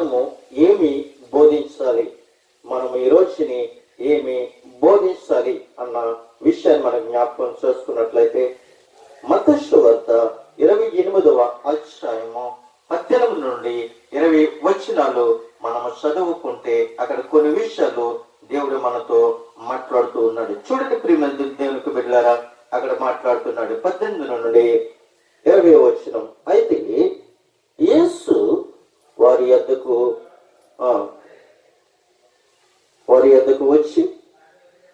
మనము ఏమి బోధించాలి, మనము ఈ రోజుని ఏమి బోధించాలి అన్న విషయాన్ని మనం జ్ఞాపకం చేసుకున్నట్లయితే మత్తయి సువార్త 28వ అధ్యాయము 18 నుండి 20 వచనాలు మనము చదువుకుంటే అక్కడ కొన్ని విషయాలు దేవుడు మనతో మాట్లాడుతూ ఉన్నాడు. చూడండి ప్రియమైన దేవునికి బిడ్డలారా, అక్కడ మాట్లాడుతున్నాడు 18 నుండి 20 వచనం. అయితే యేసు వారి యొద్దకు వచ్చి,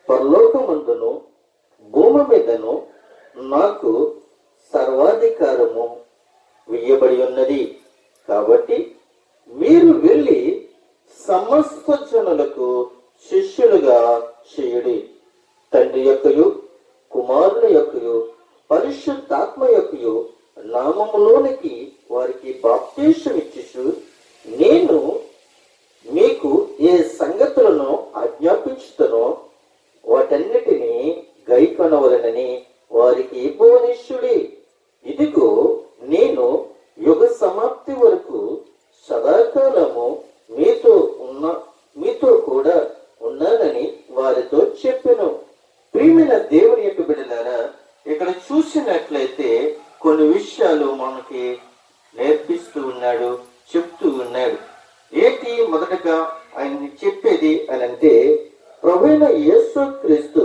పరలోకమందును భూమి మీదను నాకు సర్వాధికారము ఇయ్యబడి ఉన్నది. కాబట్టి మీరు వెళ్ళి సమస్త జనులకు శిష్యులుగా చేయుడి. తండ్రి యొక్కయు కుమారుని యొక్కయు పరిశుద్ధాత్మ యొక్కయు నామములోనికి వారికి బాప్తీసం ఇచ్చుచు, నేను మీకు ఏ సంగతులను ఆజ్ఞాపించుతానో వాటన్నిటినీ గైకొనవలెనని వారికి బోధించుడి. ఇదిగో నేను యుగ సమాప్తి వరకు సదాకాలము మీతో కూడా ఉన్నానని వారితో చెప్పెను. ప్రియమైన దేవుని యొక్క బిడ్డలారా, ఇక్కడ చూసినట్లయితే కొన్ని విషయాలు మనకి నేర్పిస్తూ ఉన్నాడు, చెప్తూ ఉన్నాడు. మొదటగా ఆయన చెప్పేది అని అంటే, ప్రభువైన యేసు క్రీస్తు